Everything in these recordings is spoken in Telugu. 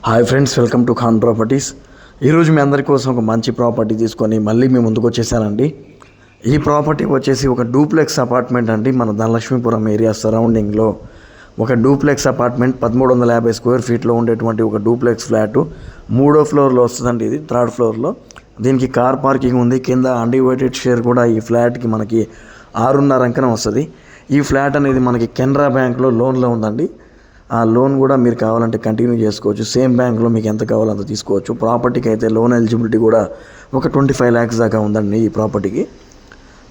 Hi friends, welcome to Khan properties. ఈరోజు మీ అందరి కోసం ఒక మంచి ప్రాపర్టీ తీసుకొని మళ్ళీ మీ ముందుకు వచ్చేసానండి. ఈ ప్రాపర్టీ వచ్చేసి ఒక డూప్లెక్స్ అపార్ట్మెంట్ అండి. మన ధనలక్ష్మీపురం ఏరియా సరౌండింగ్లో ఒక డూప్లెక్స్ అపార్ట్మెంట్ 1350 స్క్వేర్ ఫీట్లో ఉండేటువంటి ఒక డూప్లెక్స్ ఫ్లాటు 3వ ఫ్లోర్లో వస్తుందండి. ఇది 3rd ఫ్లోర్లో. దీనికి కార్ పార్కింగ్ ఉంది. కింద అన్డివైడెడ్ షేర్ కూడా ఈ ఫ్లాట్కి మనకి 6.5 అంకనం వస్తుంది. ఈ ఫ్లాట్ అనేది మనకి కెనరా బ్యాంక్లో లోన్లో ఉందండి. ఆ లోన్ కూడా మీరు కావాలంటే కంటిన్యూ చేసుకోవచ్చు. సేమ్ బ్యాంక్లో మీకు ఎంత కావాలో అంత తీసుకోవచ్చు. ప్రాపర్టీకి అయితే లోన్ ఎలిజిబిలిటీ కూడా ఒక 25 lakhs దాకా ఉందండి ఈ ప్రాపర్టీకి.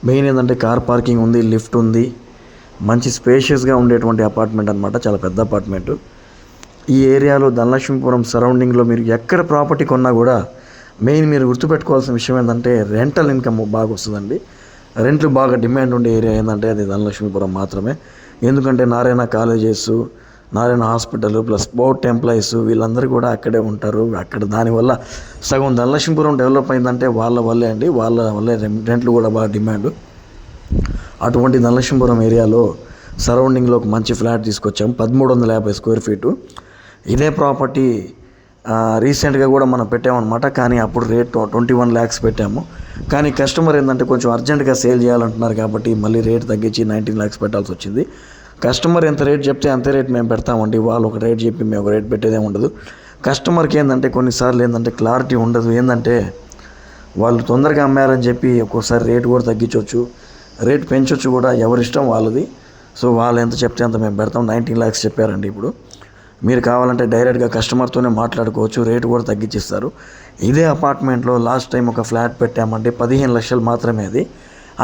మెయిన్ ఏంటంటే కార్ పార్కింగ్ ఉంది, లిఫ్ట్ ఉంది, మంచి స్పేషియస్గా ఉండేటువంటి అపార్ట్మెంట్ అనమాట. చాలా పెద్ద అపార్ట్మెంటు. ఈ ఏరియాలో ధనలక్ష్మీపురం సరౌండింగ్లో మీరు ఎక్కడ ప్రాపర్టీ కొన్నా కూడా మెయిన్ మీరు గుర్తుపెట్టుకోవాల్సిన విషయం ఏంటంటే రెంటల్ ఇన్కమ్ బాగా వస్తుందండి. రెంట్లు బాగా డిమాండ్ ఉండే ఏరియా ఏంటంటే అది ధనలక్ష్మీపురం మాత్రమే. ఎందుకంటే Narayana colleges, Narayana hospital plus port employees వీళ్ళందరూ కూడా అక్కడే ఉంటారు. అక్కడ దానివల్ల సగం ధనలక్ష్మీపురం డెవలప్ అయిందంటే వాళ్ళ వల్లే అండి. వాళ్ళ వల్లే రెంట్లు కూడా బాగా డిమాండ్. అటువంటి ధనలక్ష్మీపురం ఏరియాలో సరౌండింగ్లో ఒక మంచి ఫ్లాట్ తీసుకొచ్చాము. 1350 స్క్వేర్ ఫీటు. ఇదే ప్రాపర్టీ రీసెంట్గా కూడా మనం పెట్టామన్నమాట. కానీ అప్పుడు రేట్ 21 lakhs పెట్టాము. కానీ కస్టమర్ ఏంటంటే కొంచెం అర్జెంటుగా సేల్ చేయాలంటున్నారు కాబట్టి మళ్ళీ రేట్ తగ్గించి 19 lakhs పెట్టాల్సి వచ్చింది. కస్టమర్ ఎంత రేట్ చెప్తే అంతే రేట్ మేము పెడతామండి. వాళ్ళు ఒక రేట్ చెప్పి మేము ఒక రేట్ పెట్టేదే ఉండదు. కస్టమర్కి ఏంటంటే కొన్నిసార్లు ఏంటంటే క్లారిటీ ఉండదు. ఏంటంటే వాళ్ళు తొందరగా అమ్మారని చెప్పి ఒక్కోసారి రేట్ కూడా తగ్గించవచ్చు, రేట్ పెంచవచ్చు కూడా. ఎవరిష్టం వాళ్ళది. సో వాళ్ళు ఎంత చెప్తే అంత మేము పెడతాం. 19 lakhs చెప్పారండి. ఇప్పుడు మీరు కావాలంటే డైరెక్ట్గా కస్టమర్తోనే మాట్లాడుకోవచ్చు, రేటు కూడా తగ్గించిస్తారు. ఇదే అపార్ట్మెంట్లో లాస్ట్ టైం ఒక ఫ్లాట్ పెట్టామంటే 15 లక్షలు మాత్రమే.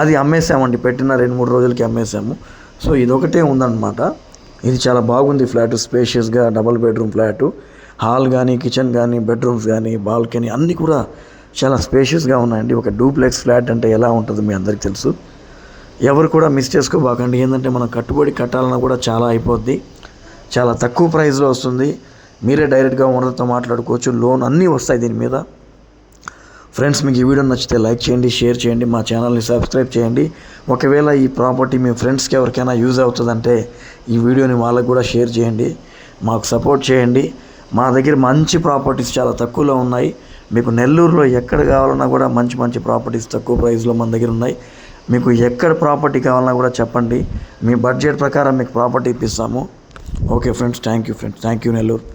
అది అమ్మేసామండి. పెట్టిన 2-3 రోజులకి అమ్మేసాము. సో ఇదొకటే ఉందన్నమాట. ఇది చాలా బాగుంది ఫ్లాట్. స్పేషియస్గా డబుల్ బెడ్రూమ్ ఫ్లాటు. హాల్ కానీ, కిచెన్ కానీ, బెడ్రూమ్స్ కానీ, బాల్కనీ అన్నీ కూడా చాలా స్పేషియస్గా ఉన్నాయండి. ఒక డూప్లెక్స్ ఫ్లాట్ అంటే ఎలా ఉంటుందో మీ అందరికీ తెలుసు. ఎవరు కూడా మిస్ చేసుకోబాకండి. ఏంటంటే మనం కట్టుబడి కట్టాలన్నా కూడా చాలా అయిపోద్ది. చాలా తక్కువ ప్రైస్లో వస్తుంది. మీరే డైరెక్ట్గా ఓనర్తో మాట్లాడుకోవచ్చు. లోన్ అన్నీ వస్తాయి దీని మీద. ఫ్రెండ్స్, మీకు ఈ వీడియో నచ్చితే లైక్ చేయండి, షేర్ చేయండి, మా ఛానల్ని సబ్స్క్రైబ్ చేయండి. ఒకవేళ ఈ ప్రాపర్టీ మీ ఫ్రెండ్స్కి ఎవరికైనా యూజ్ అవుతుందంటే ఈ వీడియోని వాళ్ళకు కూడా షేర్ చేయండి. మాకు సపోర్ట్ చేయండి. మా దగ్గర మంచి ప్రాపర్టీస్ చాలా తక్కువలో ఉన్నాయి. మీకు నెల్లూరులో ఎక్కడ కావాలన్నా కూడా మంచి మంచి ప్రాపర్టీస్ తక్కువ ప్రైస్లో మన దగ్గర ఉన్నాయి. మీకు ఎక్కడ ప్రాపర్టీ కావాలన్నా కూడా చెప్పండి. మీ బడ్జెట్ ప్రకారం మీకు ప్రాపర్టీ ఇప్పిస్తాము. Okay friends, thank you friends. Thank you Nellore.